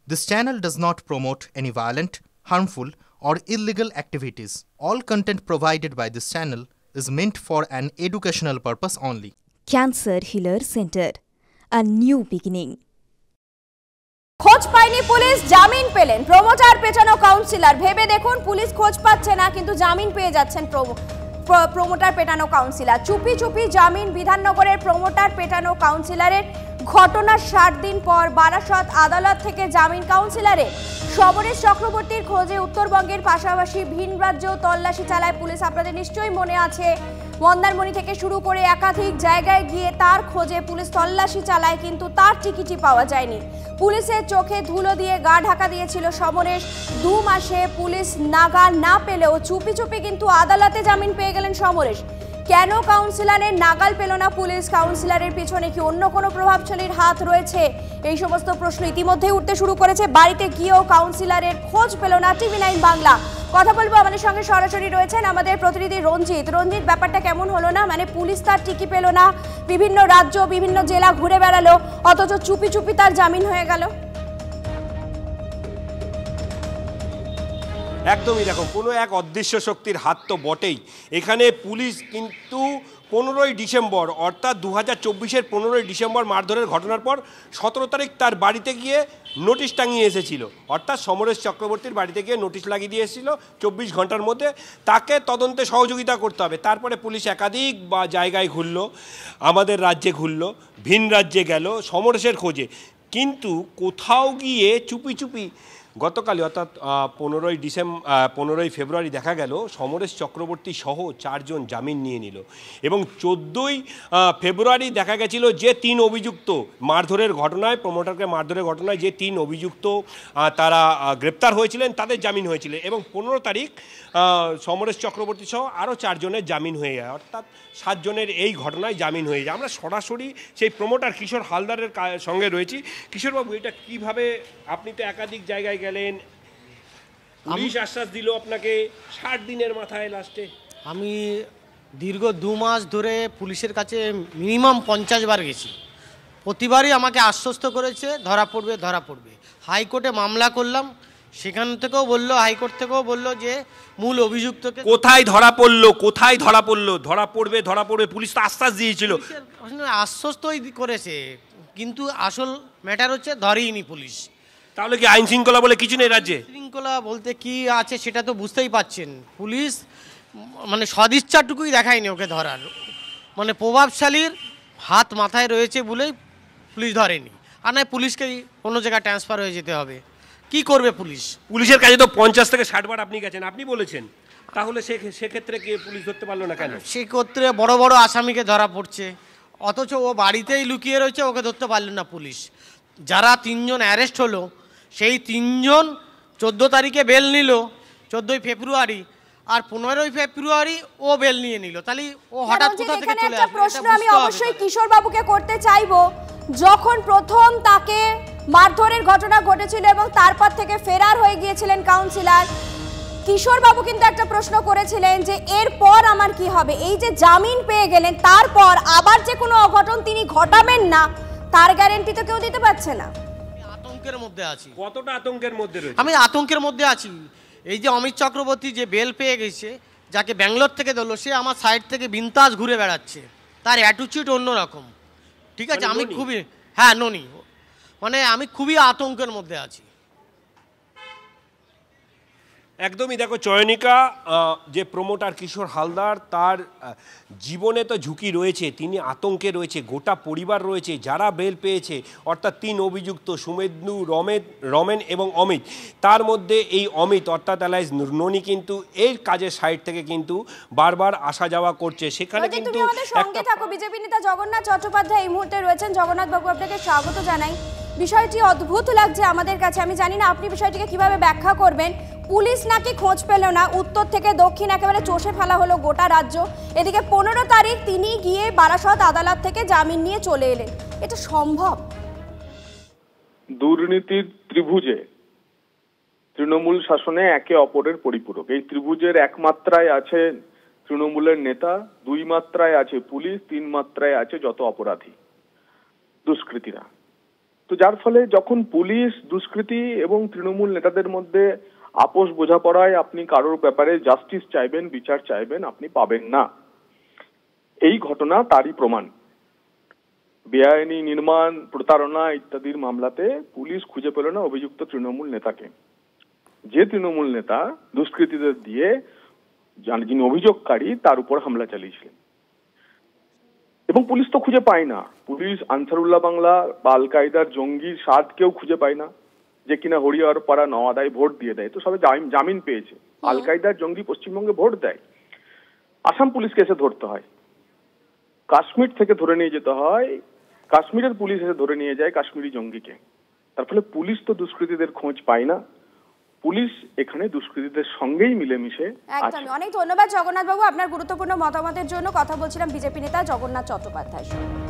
This channel does not promote any violent, harmful, or illegal activities. All content provided by this channel is meant for an educational purpose only. Cancer Healer Center, a new beginning. খোঁজ পায়নি police, জামিন পেলেন promoter পেটানো councillor. ভেবে দেখুন, police খোঁজ পাচ্ছে না কিন্তু জামিন পেয়ে যাচ্ছেন প্রমোটার পেটানো কাউন্সিলর। চুপি চুপি জামিন। বিধাননগরের প্রমোটার পেটানো কাউন্সিলরের ঘটনার 60 দিন পর বারাসত আদালত থেকে জামিন কাউন্সিলরের। সমরেশ চক্রবর্তীর খোঁজে উত্তরবঙ্গের পাশাপাশি ভিন রাজ্যেও তল্লাশি চালায় পুলিশ। আপনাদের নিশ্চয়ই মনে আছে, মন্দারমণি থেকে শুরু করে একাধিক জায়গায় গিয়ে তার খোঁজে পুলিশ তল্লাশি চালায়, কিন্তু তার টিকিটই পাওয়া যায়নি। পুলিশের চোখে ধুলো দিয়ে গা ঢাকা দিয়েছিল সমরেশ। 2 মাসে পুলিশ নাগা না পেলেও চুপি চুপি কিন্তু আদালতে জামিন পেয়ে গেলেন সমরেশ। কেন কাউন্সিলরের নাগাল পেল না পুলিশ? কাউন্সিলরের পিছনে কি অন্য কোনো প্রভাবশালীর হাত রয়েছে? এই সমস্ত প্রশ্ন ইতিমধ্যেই উঠতে শুরু করেছে। বাড়িতে গিয়েও কাউন্সিলরের খোঁজ পেল না TV9 বাংলা। কথা বলবো, আমাদের সঙ্গে সরাসরি রয়েছেন আমাদের প্রতিনিধি রঞ্জিত। রঞ্জিত, ব্যাপারটা কেমন হলো না? মানে পুলিশ তার টিকি পেল না, বিভিন্ন রাজ্য বিভিন্ন জেলা ঘুরে বেড়ালো, অথচ চুপি চুপি তার জামিন হয়ে গেল। একদমই দেখো, কোনো এক অদৃশ্য শক্তির হাত তো বটেই। এখানে পুলিশ কিন্তু 15ই ডিসেম্বর অর্থাৎ 2024-এর 15ই ডিসেম্বর মারধরের ঘটনার পর 17 তারিখ তার বাড়িতে গিয়ে নোটিশ টাঙিয়ে এসেছিল। অর্থাৎ সমরেশ চক্রবর্তীর বাড়িতে গিয়ে নোটিশ লাগিয়ে দিয়ে এসেছিল 24 ঘন্টার মধ্যে তাকে তদন্তে সহযোগিতা করতে হবে। তারপরে পুলিশ একাধিক জায়গায় ঘুরল, আমাদের রাজ্যে ঘুরল, ভিন রাজ্যে গেল সমরেশের খোঁজে, কিন্তু কোথাও গিয়ে চুপি চুপি গতকালই অর্থাৎ 15ই ফেব্রুয়ারি দেখা গেল সমরেশ চক্রবর্তী সহ 4 জন জামিন নিয়ে নিল। এবং 14ই ফেব্রুয়ারি দেখা গেছিল যে 3 অভিযুক্ত মারধরের ঘটনায়, প্রমোটারকে মারধরের ঘটনায় যে 3 অভিযুক্ত তারা গ্রেপ্তার হয়েছিলেন তাদের জামিন হয়েছিল। এবং 15 তারিখ সমরেশ চক্রবর্তী সহ আরও 4 জনের জামিন হয়ে যায়, অর্থাৎ 7 জনের এই ঘটনায় জামিন হয়ে যায়। আমরা সরাসরি সেই প্রমোটার কিশোর হালদারের সঙ্গে রয়েছি। কিশোরবাবু, এটা কিভাবে, আপনি তো একাধিক জায়গায় গেলেন, পুলিশ আশ্বাস দিল আপনাকে 60 দিনের মাথায় লাস্টে? আমি দীর্ঘ 2 মাস ধরে পুলিশের কাছে মিনিমাম 50 বার গেছি। প্রতিবারই আমাকে আশ্বস্ত করেছে ধরা পড়বে ধরা পড়বে। হাইকোর্টে মামলা করলাম, সেখান থেকেও বললো, হাইকোর্ট থেকেও বললো যে মূল অভিযুক্তকে কোথায় ধরা পড়লো, কোথায় ধরা পড়লো? ধরা পড়বে ধরা পড়বে, পুলিশ তো আশ্বাস দিয়েছিল। আশ্বস্তই করেছে, কিন্তু আসল ম্যাটার হচ্ছে ধরেইনি পুলিশ। তাহলে কি আইন শৃঙ্খলা বলে কিছু নেই রাজ্যে? শৃঙ্খলা বলতে কি আছে সেটা তো বুঝতেই পাচ্ছেন। পুলিশ মানে সদিচ্ছাটুকুই দেখায়নি ওকে ধরার, মানে প্রভাবশালীর হাত মাথায় রয়েছে বলেই পুলিশ ধরেনি। আর নয় পুলিশকে অন্য জায়গায় ট্রান্সফার হয়ে যেতে হবে। কি করবে পুলিশ? পুলিশের কাছে তো 50 থেকে 60 বার আপনি গেছেন, আপনি বলেছেন, তাহলে সেক্ষেত্রে কি পুলিশ ধরতে পারলো না কেন? সেক্ষেত্রে বড় বড় আসামিকে ধরা পড়ছে, অথচ ও বাড়িতেই লুকিয়ে রয়েছে, ওকে ধরতে পারল না পুলিশ। যারা 3 জন অ্যারেস্ট হলো, সেই 3 জন 14 তারিখে বেল নিল, 14ই ফেব্রুয়ারি, আর 15ই ফেব্রুয়ারি ও বেল নিয়ে নিল। তাহলে ও হঠাৎ কোথা থেকে চলে আসলো? প্রশ্ন আমি অবশ্যই কিশোর বাবুকে করতে চাইবো। যখন প্রথম তাকে মারধরের ঘটনা ঘটেছিল এবং তারপর থেকে ফেরার হয়ে গিয়েছিলেন কাউন্সিলর, কিশোর বাবু কিন্তু একটা প্রশ্ন করেছিলেন যে এরপর আমার কি হবে? এই যে জামিন পেয়ে গেলেন, তারপর আবার যে কোনো অঘটন তিনি ঘটাবেন না, তার গ্যারান্টি তো কেউ দিতে পারছে না। আতঙ্কের মধ্যে আছি। কতটা আতঙ্কের মধ্যে রয়েছে? আমি আতঙ্কের মধ্যে আছি। এই যে অমিত চক্রবর্তী যে বেল পেয়ে গেছে, যাকে ব্যাঙ্গালোর থেকে দিল, সে আমার সাইড থেকে বিন্দাস ঘুরে বেড়াচ্ছে, তার অ্যাটিটিউড অন্যরকম। ঠিক আছে, আমি খুবই, হ্যাঁ ননি, মানে আমি খুবই আতঙ্কের মধ্যে আছি। একদমই দেখো চয়নিকা, যে প্রমোটার কিশোর হালদার, তার জীবনে তো ঝুঁকি রয়েছে, তিনি আতঙ্কে রয়েছে, গোটা পরিবার রয়েছে। যারা বেল পেয়েছে অর্থাৎ 3 অভিযুক্ত শুভেন্দু, রমেন এবং অমিত, তার মধ্যে এই অমিত অর্থাৎ এলাইজ ননি কিন্তু এই কাজের সাইড থেকে কিন্তু বারবার আসা যাওয়া করছে। সেখানে কিন্তু সঙ্গে থাকো, বিজেপি নেতা জগন্নাথ চট্টোপাধ্যায় এই মুহূর্তে রয়েছেন। জগন্নাথ বাবু, আপনাকে স্বাগত জানাই। বিষয়টি অদ্ভুত লাগছে আমাদের কাছে, আমি জানি না আপনি বিষয়টিকে কিভাবে ব্যাখ্যা করবেন। পুলিশ নাকি খোঁজ পেল না, উত্তর থেকে দক্ষিণ একেবারে চষে ফেলা হলো গোটা রাজ্য। এদিকে 15 তারিখ তিনি গিয়ে বারাসত আদালত থেকে জামিন নিয়ে চলে এলেন। এটা সম্ভব? দুর্নীতির ত্রিভুজে তৃণমূল শাসনে একে অপরের পরিপূরক। এই ত্রিভুজের 1 মাত্রায় আছে তৃণমূলের নেতা, 2 মাত্রায় আছে পুলিশ, 3 মাত্রায় আছে যত অপরাধী দুষ্কৃতীরা। তো যার ফলে যখন পুলিশ দুষ্কৃতী এবং তৃণমূল নেতাদের মধ্যে আপোষ বোঝাপড়ায় আপনি কারোর ব্যাপারে জাস্টিস চাইবেন, বিচার চাইবেন, আপনি পাবেন না। এই ঘটনা তারই প্রমাণ। বেআইনি নির্মাণ, প্রতারণা ইত্যাদির মামলাতে পুলিশ খুঁজে পেল না অভিযুক্ত তৃণমূল নেতাকে। যে তৃণমূল নেতা দুষ্কৃতীদের দিয়ে যিনি অভিযোগকারী তার উপর হামলা চালিয়েছিলেন, এবং পুলিশ তো খুঁজে পায় না। পুলিশ আনসারুল্লাহ বাংলা বা আল কায়দার জঙ্গি সাদকেও খুঁজে পায় না, যে কিনা হরিহরপাড়া নওয়াদায় ভোট দিয়ে দেয়। তো সবাই জামিন পেয়েছে। আল কায়দার জঙ্গি পশ্চিমবঙ্গে ভোট দেয়, আসাম পুলিশকে এসে ধরতে হয়, কাশ্মীর থেকে ধরে নিয়ে যেতে হয়, কাশ্মীরের পুলিশ এসে ধরে নিয়ে যায় কাশ্মীরি জঙ্গিকে। তার ফলে পুলিশ তো দুষ্কৃতীদের খোঁজ পায় না, পুলিশ এখানে দুষ্কৃতীদের সঙ্গেই মিলেমিশে আছে। একদমই। অনেক ধন্যবাদ জগন্নাথ বাবু আপনার গুরুত্বপূর্ণ মতামতের জন্য। কথা বলছিলাম বিজেপি নেতা জগন্নাথ চট্টোপাধ্যায়ের সঙ্গে।